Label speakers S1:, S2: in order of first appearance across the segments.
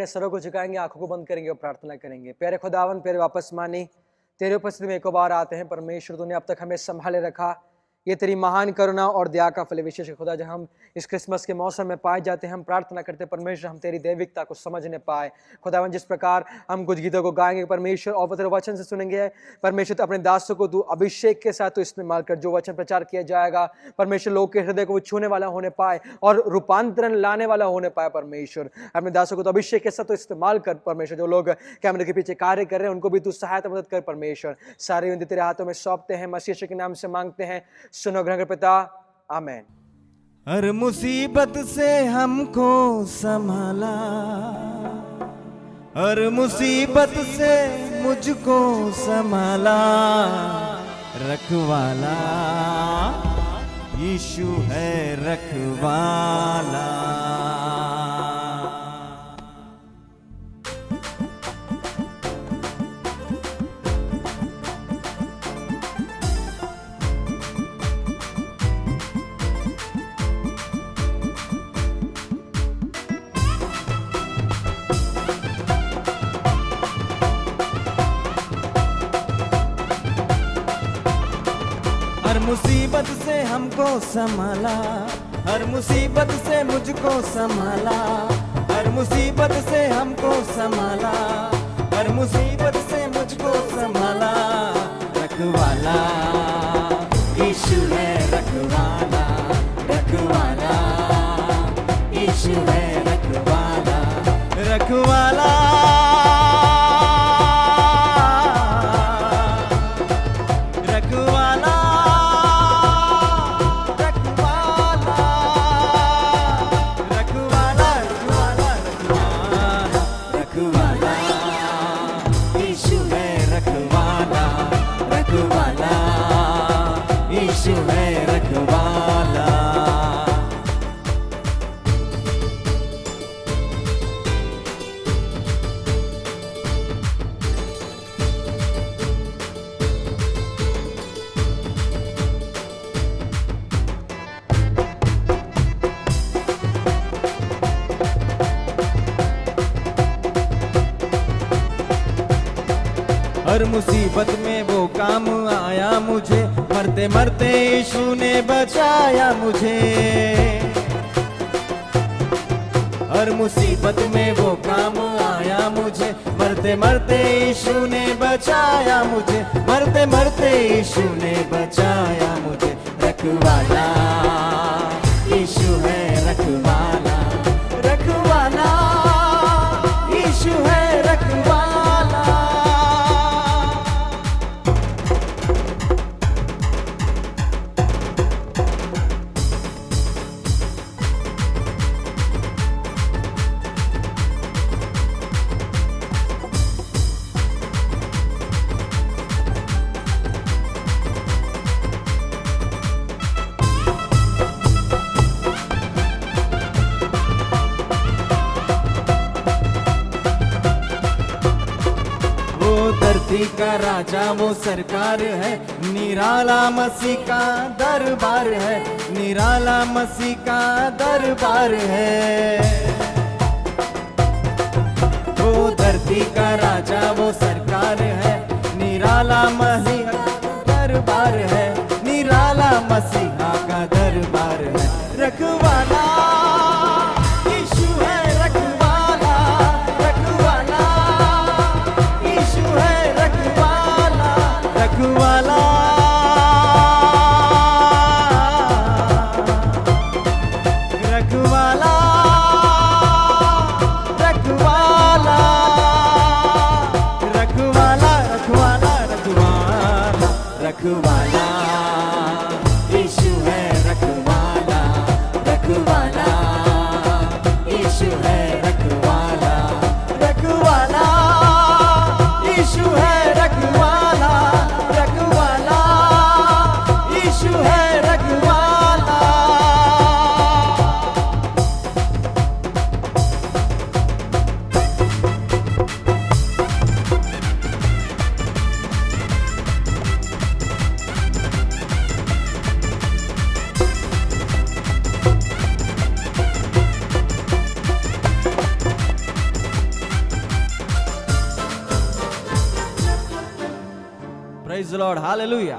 S1: सरों को झुकाएंगे, आंखों को बंद करेंगे और प्रार्थना करेंगे। प्यारे खुदावन, प्यारे वापस मानी तेरे उपस्थिति में एक बार आते हैं। परमेश्वर, तूने अब तक हमें संभाले रखा, ये तेरी महान करुणा और दया का फल विशेष खुदा। जब हम इस क्रिसमस के मौसम में पाए जाते हैं, हम प्रार्थना करते हैं परमेश्वर हम तेरी दैविकता को समझने पाए। खुदावन, जिस प्रकार हम कुछ गीतों को गाएंगे परमेश्वर और तेरे वचन से सुनेंगे परमेश्वर, तो अपने दासों को तू अभिषेक के साथ तो इस्तेमाल कर। जो वचन प्रचार किया जाएगा परमेश्वर, लोग के हृदय को वो छूने वाला होने पाए और रूपांतरण लाने वाला होने पाए। परमेश्वर, अपने दासों को तो अभिषेक के साथ तो इस्तेमाल कर। परमेश्वर, जो लोग कैमरे के पीछे कार्य कर रहे हैं उनको भी तू सहायता मदद कर। परमेश्वर, सारी विनती तेरे हाथों में सौंपते हैं, मसीह के नाम से मांगते हैं, सुनो ग्रहण कर पिता, आमीन।
S2: हर मुसीबत से हमको संभाला, हर मुसीबत से मुझको संभाला, रखवाला यीशु है रखवाला। हर मुसीबत से हमको संभाला, हर मुसीबत से मुझको संभाला, हर मुसीबत से हमको संभाला, हर मुसीबत से मुझको संभाला, रखवाला यीशु है रखवाला, रखवाला यीशु है रखवाला, रखवाला हर मुसीबत में वो काम आया मुझे, मरते मरते यीशु ने बचाया मुझे। हर मुसीबत में वो काम आया मुझे, मरते मरते यीशु ने बचाया मुझे, मरते मरते यीशु ने बचाया मुझे, रखवाला यीशु है रखवाला, रखवाला यीशु है रखवाला। धरती का राजा वो सरकार है, निराला मसीह का दरबार है, निराला मसीह का दरबार है। वो धरती का राजा वो सरकार है, निराला मसीह का दरबार है, निराला मसीहा का दरबार है, रखवाला यीशु है रखवाला, रखवाला यीशु है रखवाला, रखवाला रखवाला रखवाला रखवाला रखवाला रखवाला रखवाला यीशु है रखवाला, रखवाला यीशु है रखवाला, रखवाला यीशु है रखवाला, रखवाला यीशु है रखवाला। Lord, hallelujah.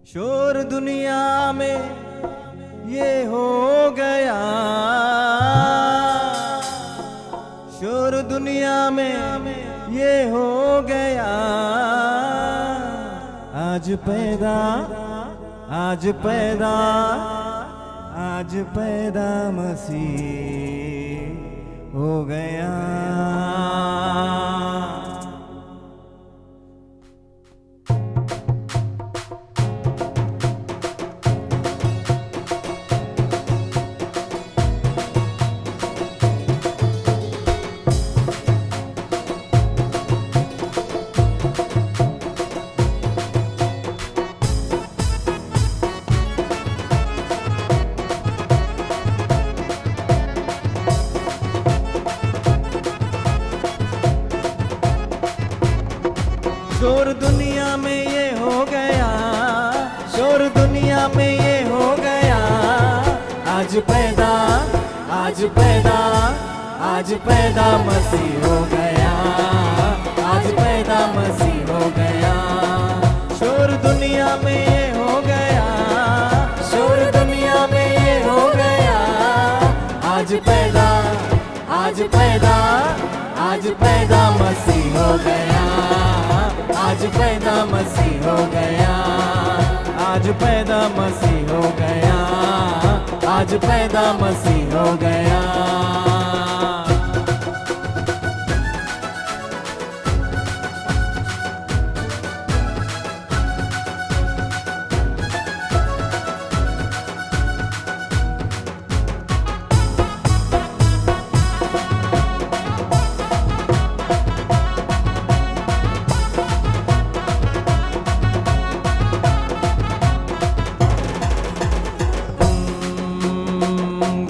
S2: शोर दुनिया में ये हो गया, शोर दुनिया में ये हो गया, आज पैदा, आज पैदा, आज पैदा मसीह हो गया। शोर दुनिया में ये हो गया, शोर दुनिया में ये हो गया, आज पैदा, आज पैदा, आज पैदा मसीह हो गया, आज पैदा मसीह हो गया। शोर दुनिया में ये हो गया, शोर दुनिया में ये हो गया, आज पैदा, आज पैदा, आज पैदा मसीह हो गया, आज पैदा मसीह हो गया, आज पैदा मसीह हो गया, आज पैदा मसीह हो गया।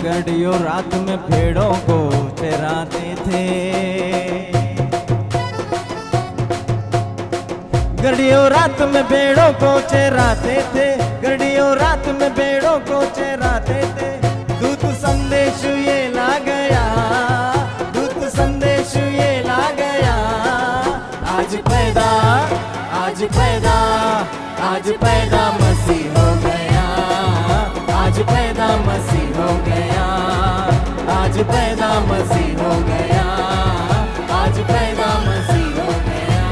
S2: गड़ियों रात में भेड़ों को चराते थे, गड़ियों रात में भेड़ों को चराते थे, गड़ियों रात में भेड़ों को चराते थे। दूत संदेश ये ला गया, दूत संदेश ये ला गया, आज पैदा, आज पैदा, आज पैदा मसीह हो गया, आज पैदा मसीह हो गया, आज पैदा मसीह हो गया, आज पैदा मसीह हो गया।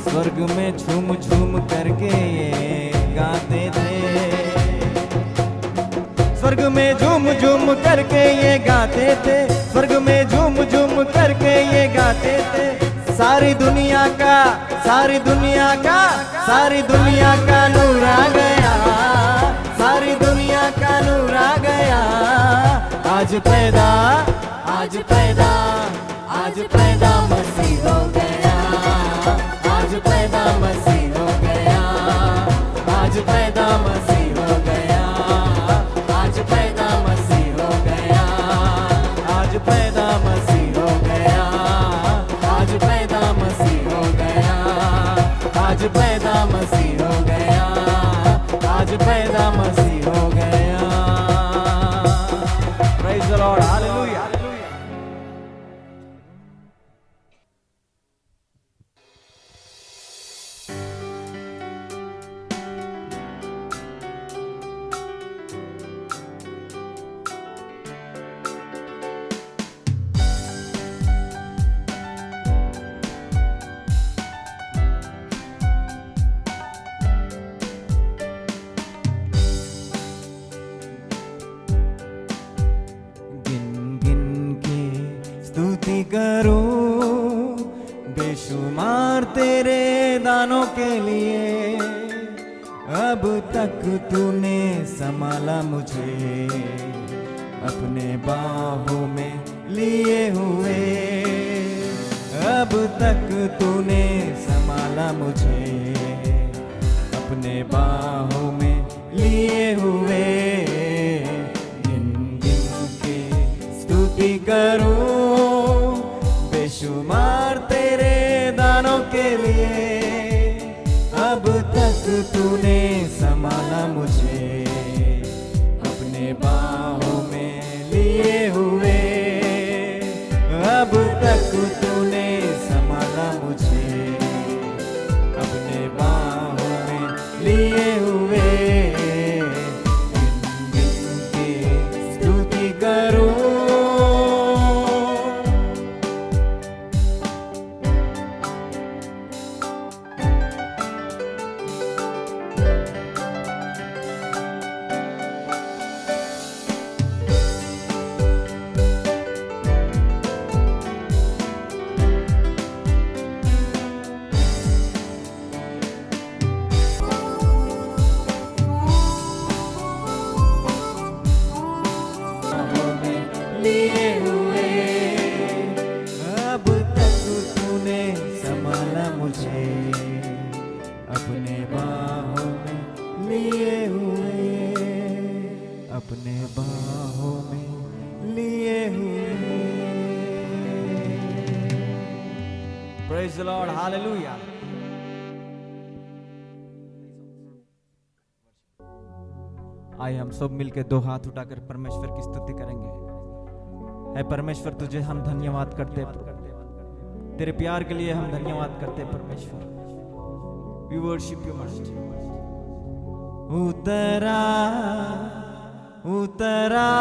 S2: स्वर्ग में झूम झूम करके ये गाते थे, स्वर्ग में झूम झूम करके ये गाते थे, स्वर्ग में झूम झूम करके ये गाते थे। सारी दुनिया का, सारी दुनिया का, सारी दुनिया का नूर आ गया, सारी दुनिया का नूर आ गया, आज पैदा, आज पैदा, आज पैदा मसीह हो गया, आज पैदा मसीह हो गया, आज पैदा मसीह हो गया, आज पैदा मसीह हो गया, आज पैदा मसीह हो गया, आज पैदा मसीह हो गया, आज पैदा मसीह हो गया, आज पैदा मसीह हो गया। Praise the Lord, hallelujah. स्तुति करूं बेशुमार तेरे दानों के लिए, अब तक तूने संभाला मुझे, अपने बाहों में लिए हुए। अब तक तूने संभाला मुझे अपने बाहों में लिए हुए। गिन गिन के स्तुति करूं बेशुमार तेरे दानों के लिए। अब तक तूने संभाला मुझे अपने बाहों में लिए हुए। अब तक तूने संभाला मुझे अपने बाहों में लिए हुए। गिन गिन के स्तुति करूं। लिए हुए। अब तक तूने संभाला मुझे अपने बाहों में लिए हुए। अपने बाहों में लिए हुए। Praise the Lord, hallelujah. आइए हम सब मिलकर दो हाथ उठाकर परमेश्वर की स्तुति करेंगे। है परमेश्वर, तुझे हम धन्यवाद करते, तेरे प्यार के लिए हम धन्यवाद करते परमेश्वर। We worship you must. उतरा उतरा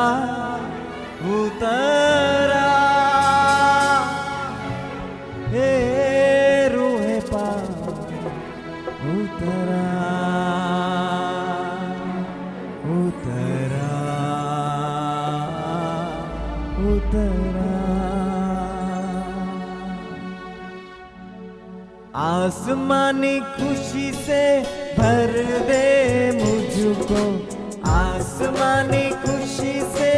S2: उतरा हे रूहे पाक उतरा उतरा उतरा। आसमानी खुशी से भर दे मुझको। आसमानी खुशी से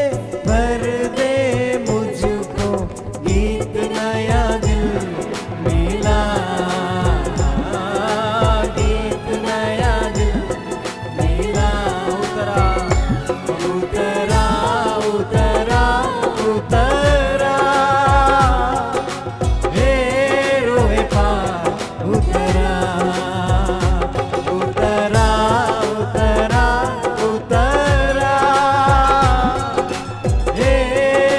S2: भर दे मुझको। गीत नया दिल मिला। गीत नया दिल मिला। उतरा उतरा उतरा उतरा हे रोए पार उतरा उतरा उतरा उतरा हे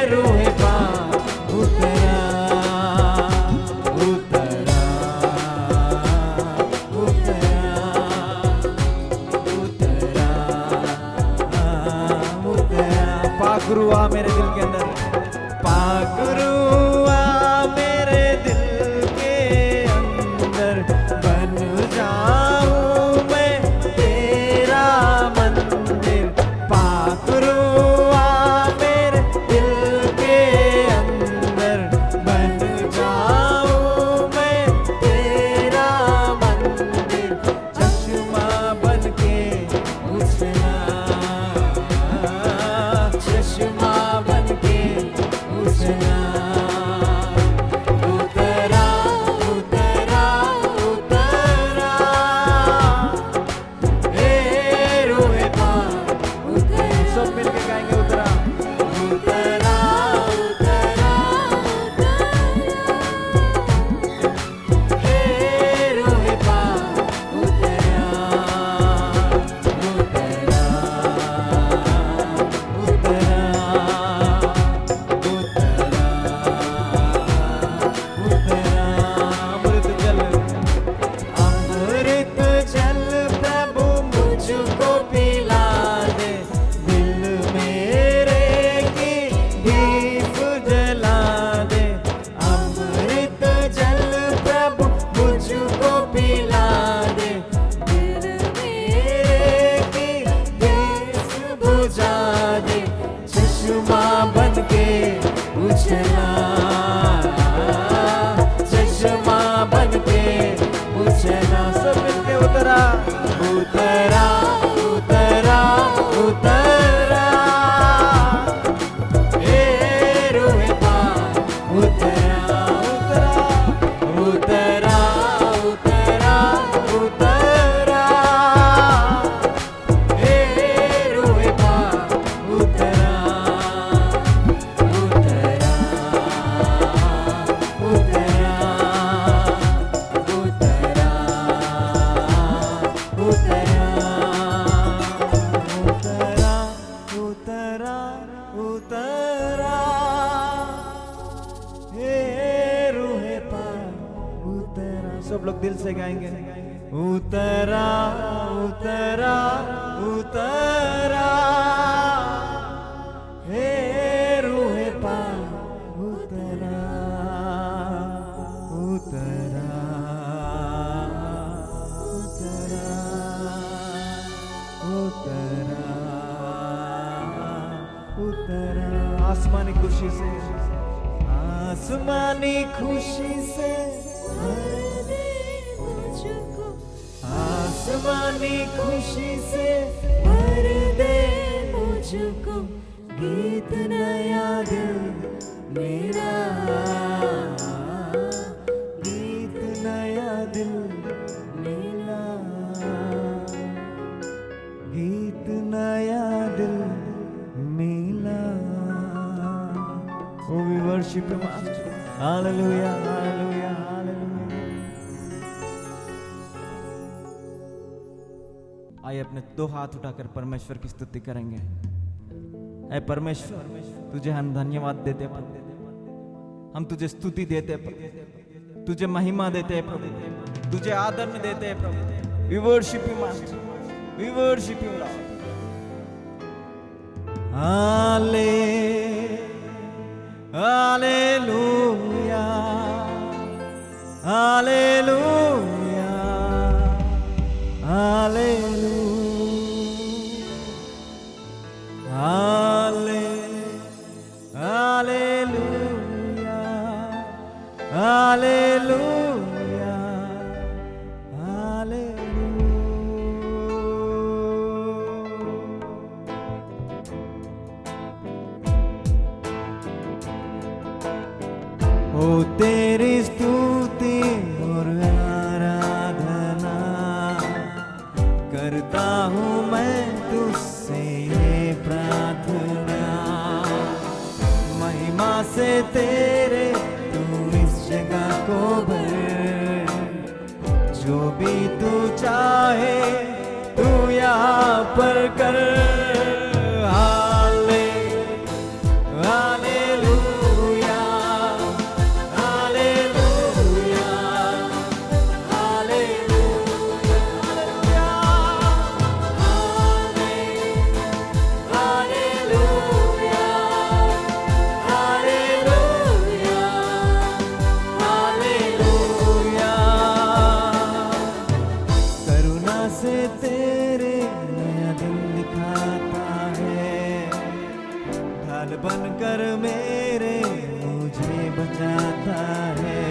S2: रोए पार उतरा उतरा उतरा उतरा उतरा। पाखरू आ मेरे दिल के अंदर। पाखरू आ मेरे दिल के अंदर। बन जाऊं मैं तेरा मंदिर। पाखरू आ मेरे दिल के अंदर। बन जाऊं मैं तेरा मंदिर। चश्मा बन के उछला। चश्मा बन के उछला। उतरा उतरा उतरा हे रोए पार उतरा। सब मिलके गाएंगे उतरा उतरा उतरा हे रोए पार उतरा उतरा उतरा उतरा। अमृत जल प्रभु मुझको पिला दे। दिल मेरे की दीप जला दे। अमृत जल प्रभु मुझको पिला दे। दिल मेरे की दीप बुझा दे। चश्मा बन के उछला। चश्मा बन के उछला। सब मिलके उतरा उतरा उतरा उतरा हे रोए पार सब लोग दिल से गाएंगे। उतरा उतरा उतरा हे रूहे पाक उतरा उतरा उतरा उतरा उतरा आसमानी खुशी से, आसमानी खुशी से भर दे मुझको, आसमानी खुशी से भर दे मुझको, गीत नया दिल मेरा, गीत नया दिल मेरा, गीत नया दिल मेरा। Oh, we worship Him. Hallelujah, hallelujah, hallelujah. आइए अपने दो हाथ उठाकर परमेश्वर की स्तुति करेंगे। ऐ परमेश्वर, तुझे हम धन्यवाद देते प्रभु, हम तुझे स्तुति देते प्रभु, तुझे महिमा देते प्रभु, तुझे आदर देते प्रभु। We worship you, Master. We worship you, Lord. Hallelujah, hallelujah, hallelujah, hallelujah, hallelujah, hallelujah. ओ तेरी स्तुति और आराधना करता हूँ मैं तुझसे ये प्रार्थना, महिमा से तेरे तू इस जगह को भर, जो भी तू चाहे तू यहाँ पर कर। बनकर मेरे मुझे बचाता है,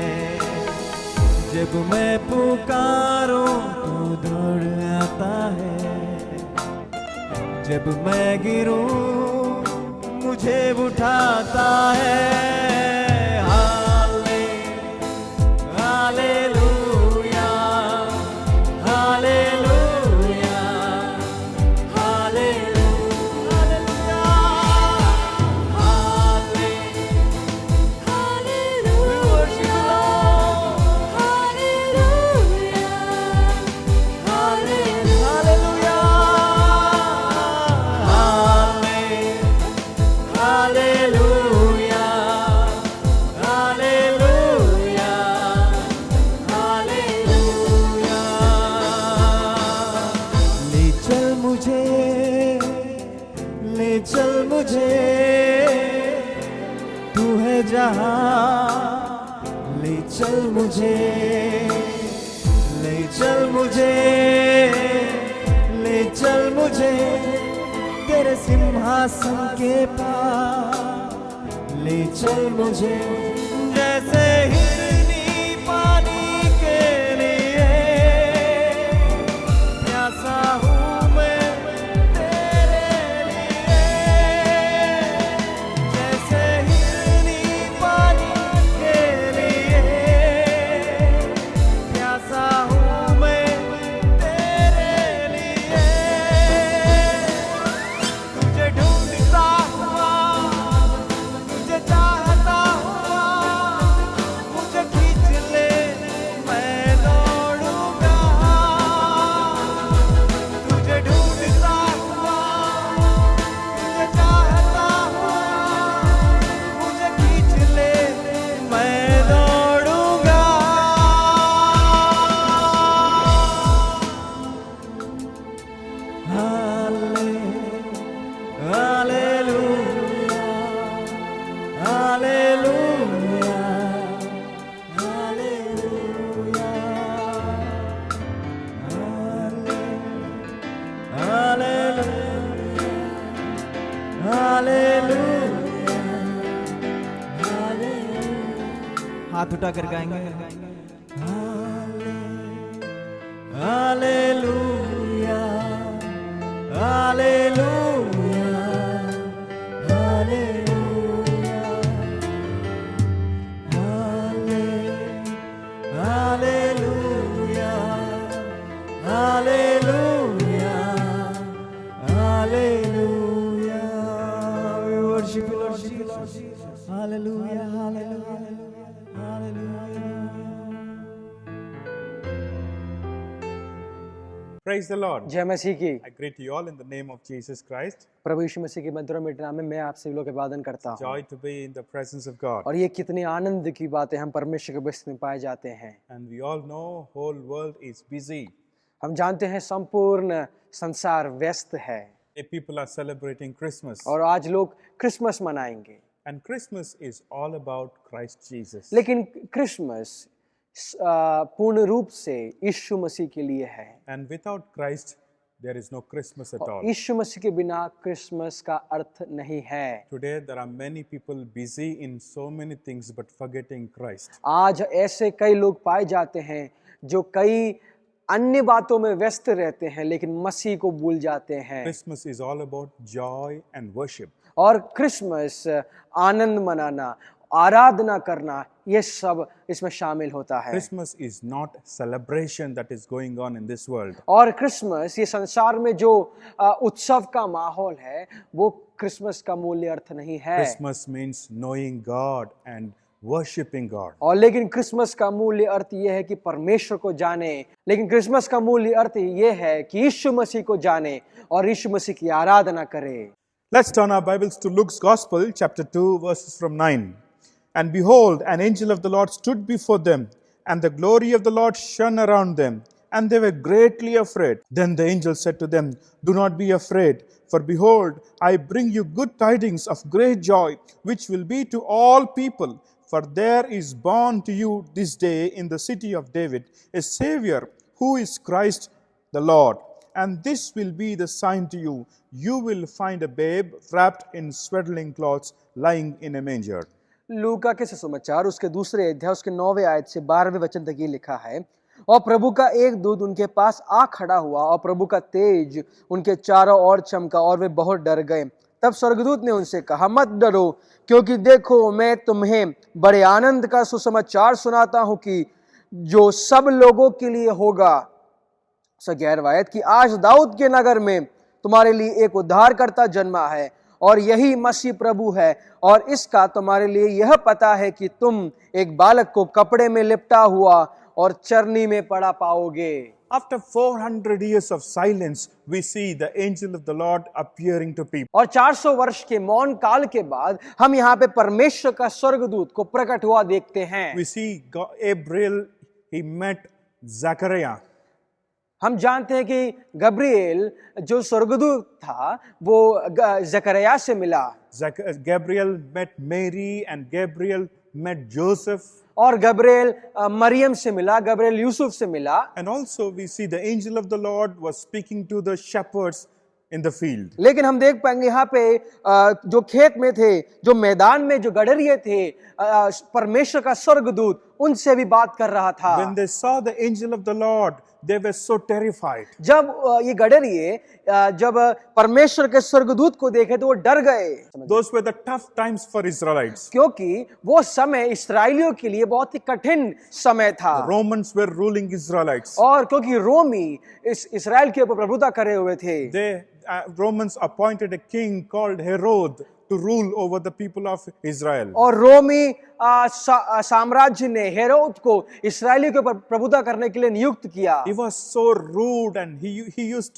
S2: जब मैं पुकारूं तो दौड़ आता है, जब मैं गिरूं मुझे उठाता है। चल मुझे तू है जहां, ले चल मुझे, ले चल मुझे, ले चल मुझे तेरे सिंहासन के पास, ले चल मुझे जैसे हिरनी पानी के लिए प्यासा हूँ मैं तेरे लिए, जैसे हिरनी पानी के लिए प्यासा हूँ मैं तेरे लिए। तुझे ढूंढता हुआ, तुझे चाहता हुआ हाथ उठा कर गाएंगे। Hallelujah, hallelujah, hallelujah, hallelujah, hallelujah, hallelujah. We worship you, Lord Jesus. Hallelujah, hallelujah, hallelujah.
S3: Praise the Lord.
S1: जय मसीह की।
S3: I greet you all in the name of Jesus Christ.
S1: प्रभु यीशु मसीह के मधुर मीठे नाम में मैं आप सभी लोग का अभिवादन करता हूँ।
S3: Joy to be in the presence of God.
S1: और ये कितनी आनंद की बात है, हम परमेश्वर के उपस्थिति में पाए जाते हैं।
S3: And we all know whole world is busy.
S1: हम जानते हैं संपूर्ण संसार व्यस्त है
S3: People are celebrating Christmas.
S1: और आज लोग क्रिसमस मनाएंगे।
S3: And Christmas is all about Christ Jesus.
S1: लेकिन क्रिसमस पूर्ण रूप से यीशु मसीह के लिए है।
S3: And without Christ, there is no Christmas at all.
S1: यीशु मसीह के बिना क्रिसमस का अर्थ नहीं है।
S3: Today, there are many people busy in so many things but forgetting Christ.
S1: आज ऐसे कई लोग पाए जाते हैं जो कई अन्य बातों में व्यस्त रहते हैं लेकिन मसीह को भूल जाते हैं।
S3: Christmas is all about joy and worship.
S1: और क्रिसमस आनंद मनाना, आराधना करना, ये सब इसमें शामिल होता है।
S3: Christmas is not celebration that is going on in this world.
S1: और क्रिसमस, ये संसार में जो उत्सव का माहौल है, वो क्रिसमस का मूल्य अर्थ नहीं है।
S3: Christmas means knowing God and worshiping God.
S1: और लेकिन क्रिसमस का मूल्य अर्थ ये है कि परमेश्वर को जाने। लेकिन क्रिसमस का मूल्य अर्थ ये है कि यीशु मसीह को जाने और यीशु मसीह की आराधना करें।
S3: Let's turn our Bibles to Luke's Gospel, chapter 2, verses from 9. And behold, an angel of the Lord stood before them, and the glory of the Lord shone around them, and they were greatly afraid. Then the angel said to them, Do not be afraid, for behold, I bring you good tidings of great joy, which will be to all people. For there is born to you this day in the city of David a Savior, who is Christ the Lord. And this will be the sign to you. You will find a babe wrapped in swaddling cloths, lying in a manger.
S1: लूका के सुसमाचार उसके दूसरे अध्याय उसके 9वें आयत से 12वें वचन तक ये लिखा है। और प्रभु का एक दूत उनके पास आ खड़ा हुआ और प्रभु का तेज उनके चारों ओर चमका और वे बहुत डर गए। तब स्वर्गदूत ने उनसे कहा, मत डरो, क्योंकि देखो मैं तुम्हें बड़े आनंद का सुसमाचार सुनाता हूं कि जो सब लोगों के लिए होगा। 11वां आयत कि आज दाऊद के नगर में तुम्हारे लिए एक उद्धारकर्ता जन्मा है और यही मसीह प्रभु है। और इसका तुम्हारे लिए यह पता है कि तुम एक बालक को कपड़े में लिपटा हुआ और चरनी में पड़ा पाओगे।
S3: After 400 years of silence, we see the angel of the Lord appearing to people.
S1: और 400 वर्ष के मौन काल के बाद हम यहाँ पे परमेश्वर का स्वर्गदूत को प्रकट हुआ देखते हैं।
S3: We see Gabriel, he met Zechariah.
S1: हम जानते हैं कि गब्रिएल जो स्वर्गदूत था वो जकरिया से मिला।
S3: Gabriel met Mary and Gabriel met Joseph.
S1: और गब्रिएल मरियम से मिला, गब्रिएल यूसुफ से मिला।
S3: And also we see the angel of the Lord was speaking to the shepherds in the field.
S1: लेकिन हम देख पाएंगे यहाँ पे जो खेत में थे, जो मैदान में जो गडरिये थे, परमेश्वर का स्वर्गदूत उनसे भी बात कर रहा था।
S3: When they saw the angel of the Lord, they were so terrified.
S1: जब ये गडरिये जब परमेश्वर के स्वर्गदूत को देखे तो वो डर गए।
S3: Those were the tough times for Israelites.
S1: क्योंकि वो समय इस्राएलियों के लिए बहुत ही कठिन समय था।
S3: Romans were ruling Israelites.
S1: और क्योंकि रोमी इस इस्राएल के ऊपर प्रभुता करे हुए थे।
S3: Romans appointed a king called Herod to rule over the people of Israel.
S1: और रोमी साम्राज्य ने हेरोद को इस्राएलियों के ऊपर प्रभुता करने के लिए नियुक्त किया।
S3: He was so rude and he used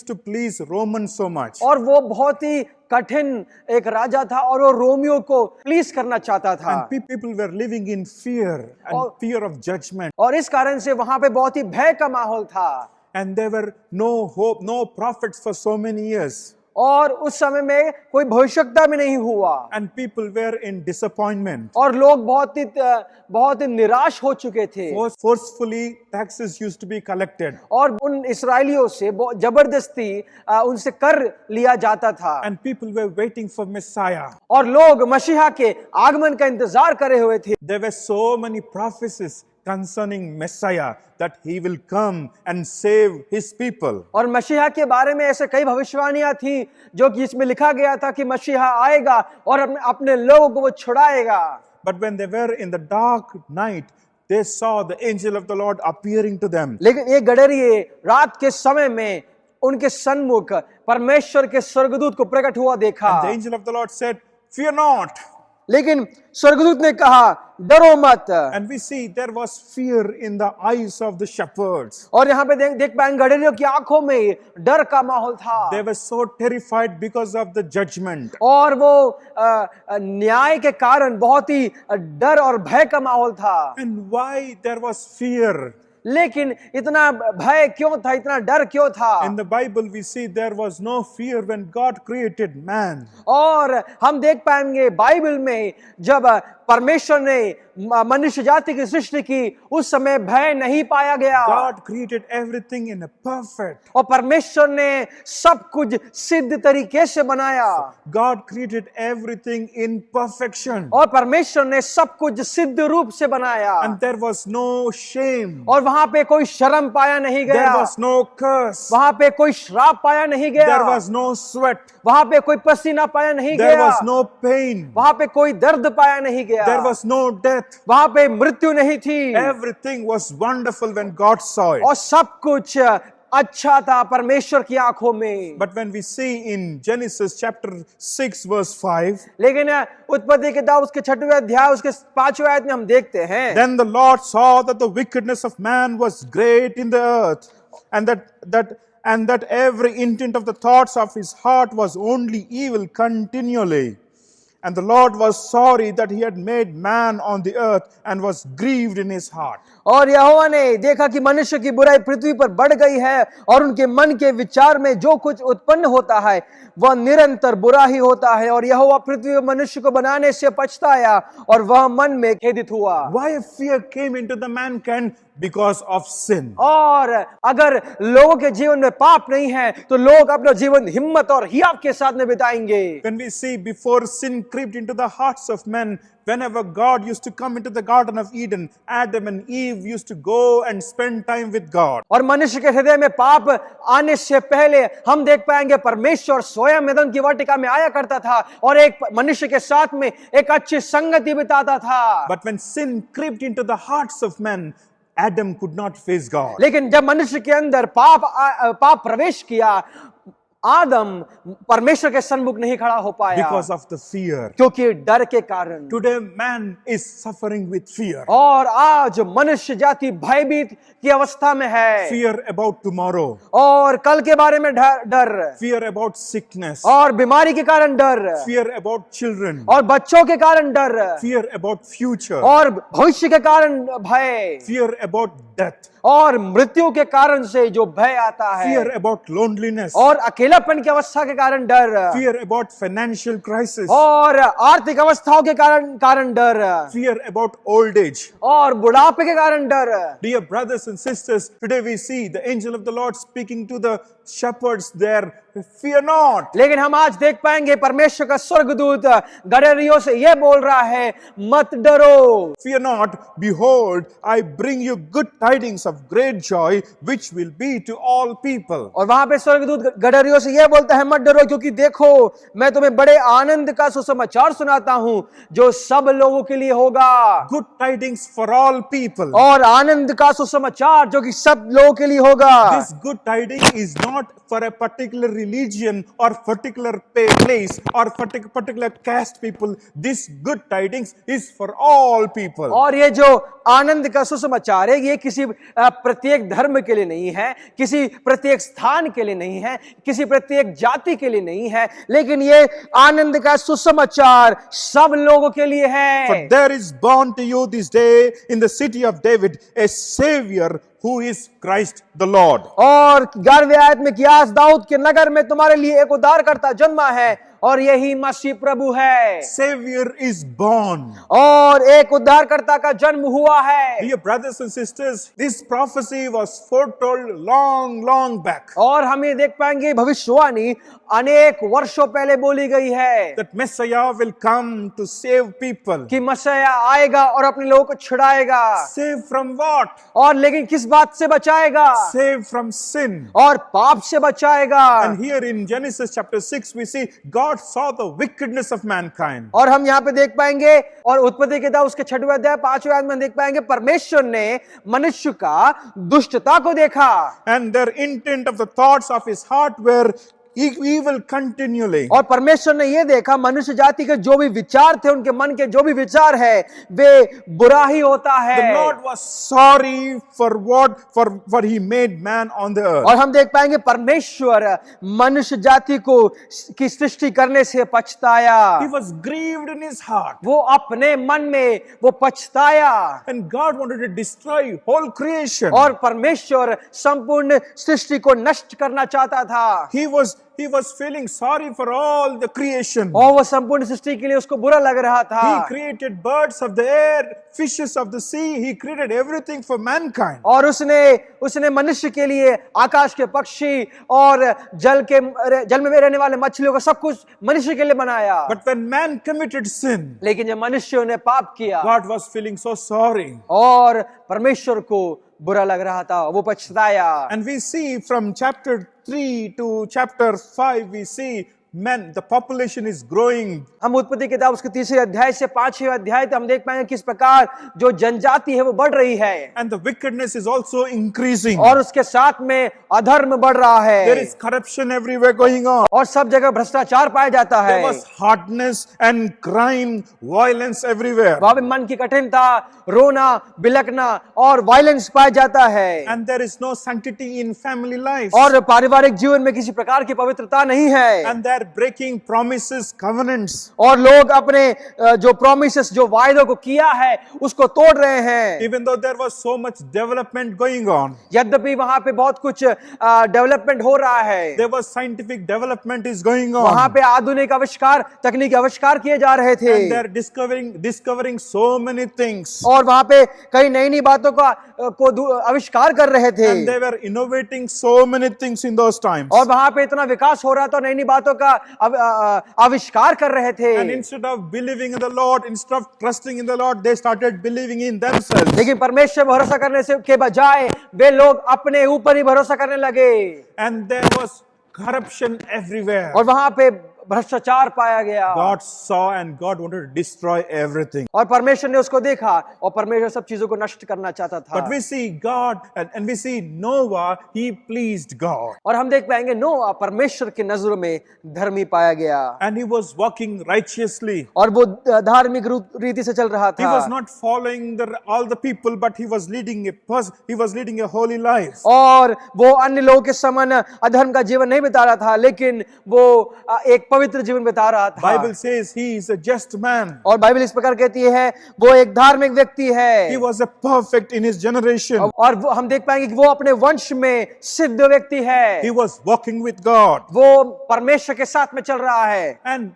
S3: to please Romans so much.
S1: और वो बहुत ही कठिन एक राजा था और वो रोमियों को प्लीज करना चाहता था।
S3: And people were living in fear and fear of judgment.
S1: और इस कारण से वहां पे बहुत ही भय का माहौल था।
S3: And there were no hope, no prophets for so many years.
S1: और उस समय में कोई भविष्यवक्ता भी नहीं हुआ
S3: and people were in disappointment.
S1: और लोग बहुत ही निराश हो चुके थे
S3: Forcefully taxes used to be collected,
S1: और उन इस्राएलियों से जबरदस्ती उनसे कर लिया जाता था
S3: and people were waiting for Messiah.
S1: और लोग मसीहा के आगमन का इंतजार करे हुए थे
S3: There were so many prophecies concerning Messiah that he will come and save his people.
S1: और मसीहा के बारे में ऐसे कई भविष्यवाणियां थी जो कि इसमें लिखा गया था कि मसीहा आएगा और अपने लोगों को वो छुड़ाएगा
S3: But when they were in the dark night, they saw the angel of the Lord appearing to them.
S1: लेकिन ये गडरिये रात के समय में उनके सन्मुख परमेश्वर के स्वर्गदूत को प्रकट हुआ देखा
S3: And the angel of the Lord said, "Fear not."
S1: लेकिन स्वर्गदूत ने कहा डरो मत
S3: And we see there was fear in the eyes of the shepherds.
S1: और यहाँ पे देख पाएंगे गडरियों की आंखों में डर का माहौल था
S3: They were so terrified because of the judgment.
S1: और वो न्याय के कारण बहुत ही डर और भय का माहौल था
S3: And why there was fear?
S1: लेकिन इतना भय क्यों था इतना डर क्यों था
S3: In the Bible, we see there was no fear when God created man.
S1: और हम देख पाएंगे बाइबल में जब परमेश्वर ने मनुष्य जाति की सृष्टि की उस समय भय नहीं पाया गया
S3: God created everything in a perfect.
S1: और परमेश्वर ने सब कुछ सिद्ध तरीके से बनाया
S3: God created everything in perfection.
S1: और परमेश्वर ने सब कुछ सिद्ध रूप से बनाया
S3: And there was no shame.
S1: और वहां पे कोई शर्म पाया नहीं
S3: There
S1: गया
S3: was no curse.
S1: वहां पे कोई श्राप पाया नहीं गया
S3: There was no sweat.
S1: वहां पे कोई पसीना पाया नहीं
S3: There
S1: गया
S3: was no pain.
S1: वहां पे कोई दर्द पाया नहीं गया
S3: There was no death.
S1: वहां पे मृत्यु नहीं थी
S3: Everything was wonderful when God saw it.
S1: और सब कुछ अच्छा था परमेश्वर की आंखों में
S3: But when we see in Genesis chapter 6 verse 5,
S1: लेकिन उत्पत्ति के किताब उसके 6वें अध्याय उसके 5वें आयत में हम देखते हैं
S3: then the Lord saw that the wickedness of man was great in the earth, and that every intent of the thoughts of his heart was only evil continually. And the Lord was sorry that he had made man on the earth and was grieved in his heart.
S1: और यहोवा ने देखा कि मनुष्य की बुराई पृथ्वी पर बढ़ गई है और उनके मन के विचार में जो कुछ उत्पन्न होता है वह निरंतर बुरा ही होता है और यहोवा पृथ्वी पर मनुष्य को बनाने से पछताया और वह मन में खेदित हुआ
S3: Why fear came into the mankind? Because of sin.
S1: और अगर लोगों के जीवन में पाप नहीं है तो लोग अपना जीवन हिम्मत और हियाव के साथ में बिताएंगे
S3: When we see before sin crept into the hearts of men, whenever God used to come into the Garden of Eden, Adam and Eve used to go and spend time with God.
S1: और मनुष्य के हृदय में पाप आने से पहले हम देख पाएंगे परमेश्वर स्वयं एदन की वाटिका में आया करता था और एक मनुष्य के साथ में एक अच्छी संगति बिताता था
S3: But when sin crept into the hearts of men, Adam could not face God.
S1: लेकिन जब मनुष्य के अंदर पाप प्रवेश किया आदम परमेश्वर के सन्मुख नहीं खड़ा हो पाया
S3: Because of the fear.
S1: क्योंकि डर के कारण
S3: Today man is suffering with fear.
S1: और आज मनुष्य जाति भयभीत की अवस्था में है
S3: Fear about tomorrow.
S1: और कल के बारे में डर
S3: Fear about sickness.
S1: और बीमारी के कारण डर
S3: Fear about children.
S1: और बच्चों के कारण डर
S3: Fear about future.
S1: और भविष्य के कारण भय
S3: Fear about death.
S1: और मृत्यु के कारण से जो भय आता है
S3: Fear about loneliness.
S1: और अकेलापन की अवस्था के कारण डर
S3: Fear about financial crisis.
S1: और आर्थिक अवस्थाओं के कारण डर
S3: Fear about old age.
S1: और बुढ़ापे के कारण डर
S3: Dear brothers and sisters, today we see the angel of the Lord speaking to the shepherds there. Fear not.
S1: लेकिन हम आज देख पाएंगे परमेश्वर का स्वर्गदूत गडरियों से यह बोल रहा है मत डरो
S3: Fear not. Behold, I bring you good tidings of great joy, which will be to all people.
S1: और वहां पे स्वर्गदूत गडरियों से यह बोलता है मत डरो क्योंकि देखो मैं तुम्हें बड़े आनंद का सुसमाचार सुनाता हूं जो सब लोगों के लिए होगा
S3: Good tidings for all people.
S1: और आनंद का सुसमाचार जो कि सब लोगों के लिए होगा
S3: This good tidings is not for a particular religion or particular place or particular caste people. This good tidings is for all people.
S1: और ये जो आनंद का सुसमाचार है ये किसी प्रत्येक धर्म के लिए नहीं है किसी प्रत्येक स्थान के लिए नहीं है किसी प्रत्येक जाति के लिए नहीं है लेकिन ये आनंद का सुसमाचार सब लोगों के लिए है
S3: For there is born to you this day in the city of David a Savior who is Christ the Lord.
S1: और 11वीं आयत में कियास दाऊद के नगर में तुम्हारे लिए एक उद्धारकर्ता जन्मा है और यही मसीह प्रभु है।
S3: Savior is born.
S1: और एक उद्धारकर्ता का जन्म हुआ है।
S3: Dear brothers and sisters, this prophecy was foretold long back.
S1: और हम ये देख पाएंगे भविष्यवाणी अनेक वर्षों पहले बोली गई है
S3: That Messiah will come to save people.
S1: कि मसीहा आएगा और अपने लोगों को छुड़ाएगा।
S3: Save from what?
S1: और लेकिन किस बात से बचाएगा?
S3: Save from sin.
S1: और पाप से बचाएगा।
S3: And here in Genesis chapter 6 we see God saw the wickedness of mankind.
S1: और हम यहाँ पे देख पाएंगे और उत्पत्ति के उसके 6वें अध्याय 5वें आयत में देख पाएंगे परमेश्वर ने मनुष्य का दुष्टता को देखा।
S3: And their intent of the thoughts of his heart were evil continually.
S1: और परमेश्वर ने ये देखा मनुष्य जाति के जो भी विचार थे, उनके मन के जो भी विचार है वे बुरा ही होता है।
S3: The Lord was sorry for he made man on the earth.
S1: और हम देख पाएंगे परमेश्वर मनुष्य जाति को की सृष्टि करने से पछताया।
S3: He was grieved in his heart.
S1: वो अपने मन में वो पछताया।
S3: And God wanted to destroy whole creation.
S1: और परमेश्वर संपूर्ण सृष्टि को नष्ट करना चाहता था।
S3: He was feeling sorry for all the creation.
S1: और वो संपूर्ण सृष्टि के लिए उसको बुरा लग रहा था।
S3: He created birds of the air, fishes of the sea. He created everything for mankind.
S1: और उसने मनुष्य के लिए आकाश के पक्षी और जल में रहने वाले मछलियों का सब कुछ मनुष्य के लिए बनाया।
S3: But when man committed sin,
S1: लेकिन जब मनुष्यों ने पाप किया,
S3: God was feeling so sorry.
S1: और परमेश्वर को बुरा लग रहा था, वो पछताया।
S3: And we see from chapter 3 to chapter 5, we see the population is growing.
S1: हम उत्पत्ति किताब उसके 3रे अध्याय से 5वें अध्याय तक हम देख पाएंगे किस प्रकार जो जनजाति है वो बढ़ रही है।
S3: And the wickedness is also increasing.
S1: और उसके साथ में अधर्म बढ़ रहा है।
S3: There is corruption everywhere going on.
S1: और सब जगह भ्रष्टाचार पाया जाता है।
S3: There was hardness and crime, violence everywhere.
S1: वहां पे मन की कठिनता, रोना, बिलकना और वायलेंस पाया जाता है।
S3: And there is no sanctity in family life.
S1: और पारिवारिक जीवन में किसी प्रकार की पवित्रता नहीं है।
S3: And they're breaking promises, covenants.
S1: और लोग अपने जो promises, जो वायदों को किया है उसको तोड़ रहे हैं।
S3: Even though there was so much development going on.
S1: यद्यपि वहां पे बहुत कुछ डेवलपमेंट हो रहा है।
S3: There was scientific development is going on.
S1: वहां पे आधुनिक आविष्कार, तकनीकी आविष्कार किए जा रहे थे।
S3: And they're discovering so many things.
S1: और वहां पे कई नई बातों को आविष्कार कर रहे थे।
S3: And they were innovating so many things in those times.
S1: और वहां पे इतना विकास हो रहा था, नई बातों का आविष्कार कर रहे थे।
S3: And instead of believing in the Lord, instead of trusting in the Lord, they started believing in themselves.
S1: लेकिन परमेश्वर भरोसा करने से के बजाय वे लोग अपने ऊपर ही भरोसा करने लगे।
S3: And there was corruption everywhere.
S1: और वहां पे भ्रष्टाचार पाया गया।
S3: God saw and God wanted to destroy everything.
S1: और परमेश्वर ने उसको देखा और परमेश्वर सब चीजों को नष्ट करना चाहता था।
S3: But we see God and we see Noah, he pleased God.
S1: और हम देख पाएंगे नोआ परमेश्वर की नजरों में धर्मी पाया गया।
S3: And he was walking righteously.
S1: और वो धार्मिक रीति से चल रहा
S3: He
S1: था।
S3: was not following all the people, but he was leading a holy life.
S1: और वो अन्य लोगों के समान अधर्म का जीवन नहीं बिता रहा था, लेकिन वो एक पवित्र जीवन बिता रहा था।
S3: Bible says he is a just man.
S1: और बाइबल इस प्रकार कहती है वो एक धार्मिक व्यक्ति है।
S3: He was a perfect in his generation.
S1: और हम देख पाएंगे कि वो अपने वंश में सिद्ध व्यक्ति है।
S3: He was walking with God.
S1: वो परमेश्वर के साथ में चल रहा है।
S3: And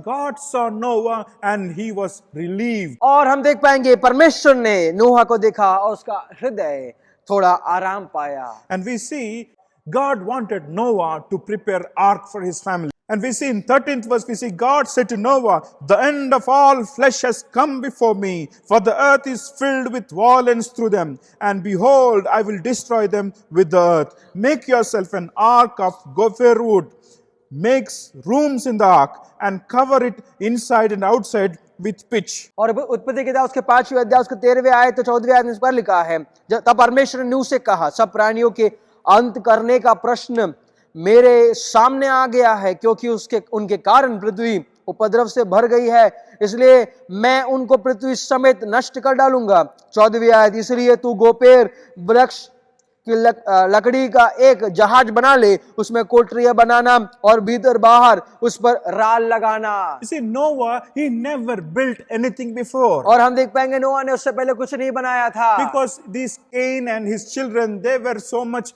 S3: God saw Noah and he was relieved.
S1: और हम देख पाएंगे परमेश्वर ने नूहा को देखा और उसका हृदय थोड़ा आराम पाया।
S3: And we see God wanted Noah to prepare ark for his family. And we see in 13th verse, we see God said to Noah, the end of all flesh has come before me, for the earth is filled with violence through them. And behold, I will destroy them with the earth. Make yourself an ark of gopher wood. Make rooms in the ark and cover it inside and outside with pitch.
S1: और उत्पत्ति किताब उसके 5वें अध्याय उसके 13वें आयत तो 14वें आयत में इस पर लिखा है, तब परमेश्वर ने नूह से कहा, सब प्राणियों के अंत करने का प्रश्न मेरे सामने आ गया है, क्योंकि उनके कारण पृथ्वी उपद्रव से भर गई है, इसलिए मैं उनको पृथ्वी समेत नष्ट कर डालूंगा। 14वीं आयत, इसलिए तू गोपेर वृक्ष कि लकड़ी का एक जहाज बना ले, उसमें कोठरियां बनाना और भीतर बाहर उस पर राल लगाना।
S3: You see, Noah, he never built anything before.
S1: और हम देख पाएंगे नोआ ने उससे पहले कुछ नहीं बनाया था,
S3: Because these Cain and his children, they were so much,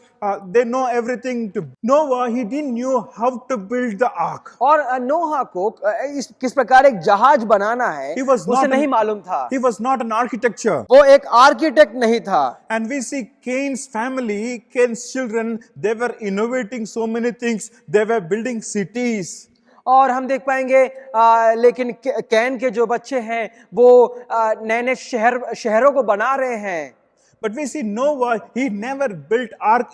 S3: they know everything. Noah, he didn't know how to build the ark.
S1: और नोहा को किस प्रकार एक जहाज बनाना है
S3: He was
S1: उसे
S3: not
S1: नहीं मालूम था।
S3: He was not an architecture.
S1: वो एक आर्किटेक्ट नहीं था।
S3: And we see Cain's family, Cain's children, they were innovating so many things. They were building cities.
S1: और हम देख पाएंगे लेकिन कैन के जो बच्चे हैं वो नए नए शहरों को बना रहे हैं।
S3: But we see Noah, he never built ark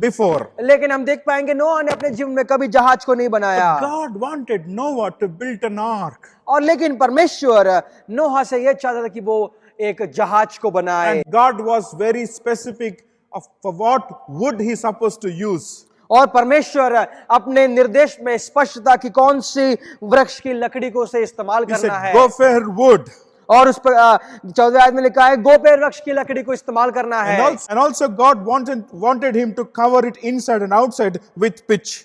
S3: before.
S1: लेकिन हम देख पाएंगे नोआ ने अपने जीवन में कभी जहाज को नहीं बनाया।
S3: God wanted Noah to build an ark.
S1: और लेकिन परमेश्वर नोहा से यह चाहता था कि वो एक जहाज को बनाए।
S3: And God was very specific of for what wood he supposed to use.
S1: और परमेश्वर अपने निर्देश में स्पष्ट था कि कौन सी वृक्ष की लकड़ी को उसे इस्तेमाल
S3: He
S1: करना
S3: said,
S1: है।
S3: gopher wood.
S1: और उस पर 14वें आयत में लिखा है गोपेर वृक्ष की लकड़ी को इस्तेमाल करना है।
S3: And also God wanted him to cover it inside and outside with pitch.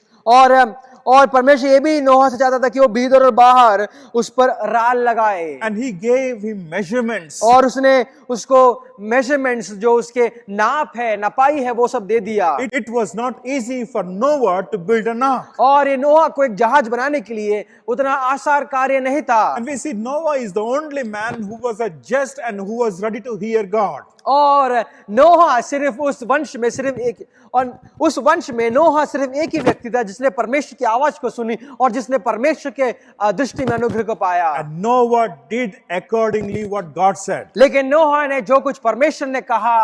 S1: और परमेश्वर ये भी नोहा से चाहता था कि वो भीतर और बाहर उस पर राल लगाए।
S3: And he gave him measurements.
S1: और उसने उसको मेजरमेंट्स जो उसके नाप है, नपाई है, वो सब दे दिया।
S3: It was not easy for Noah to build an ark.
S1: और ये नोहा को एक जहाज बनाने के लिए उतना आसान कार्य नहीं था।
S3: And we see Noah is the only man who was a just and who was ready to hear God.
S1: और नोहा सिर्फ उस वंश में सिर्फ एक, और उस वंश में नोहा सिर्फ एक ही व्यक्ति था जिसने परमेश्वर की आवाज को सुनी और जिसने परमेश्वर के दृष्टि में अनुग्रह को पाया।
S3: And Noah did accordingly what God said.
S1: लेकिन नोहा ने जो कुछ परमेश्वर ने कहा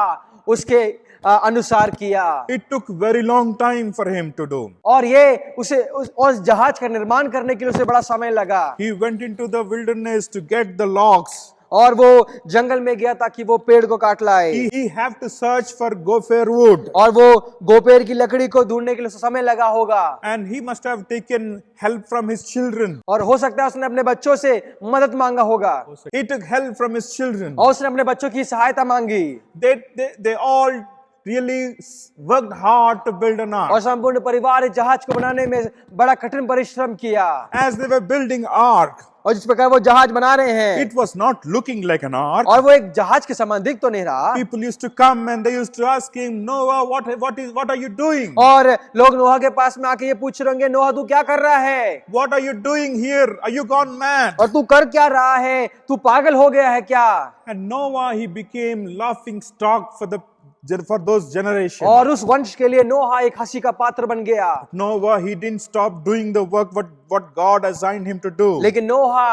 S1: उसके अनुसार किया।
S3: It took very long time for him to do.
S1: और ये उस जहाज का निर्माण करने के लिए उसे बड़ा समय लगा।
S3: He went into the wilderness to get the logs.
S1: और वो जंगल में गया ताकि वो पेड़ को काट लाए।
S3: He have to search for gopher wood.
S1: और वो गोपेर की लकड़ी को ढूंढने के लिए समय लगा होगा।
S3: And he must have taken help from his children.
S1: और हो सकता है उसने अपने बच्चों से मदद मांगा होगा।
S3: He took help from his children.
S1: और उसने अपने बच्चों की सहायता मांगी।
S3: They all really worked hard to build an ark.
S1: और संपूर्ण परिवार इस जहाज को बनाने में बड़ा कठिन परिश्रम किया।
S3: As they were building ark,
S1: और जिस प्रकार वो जहाज बना रहे हैं,
S3: it was not looking like an ark.
S1: और वो एक जहाज के समान दिख तो नहीं रहा।
S3: People used to come and they used to ask him, Noah, what are you doing?
S1: और लोग नोहा के पास में आके ये पूछ रहे होंगे, नोहा तू क्या कर रहा है?
S3: What are you doing here? Are you gone mad?
S1: और तू कर क्या रहा है? तू पागल हो गया है क्या?
S3: And Noah, he became laughing stock for those generations.
S1: और उस वंश के लिए नोहा एक हंसी का पात्र बन गया।
S3: Noah, he didn't stop doing the work what God assigned him to do.
S1: लेकिन नोहा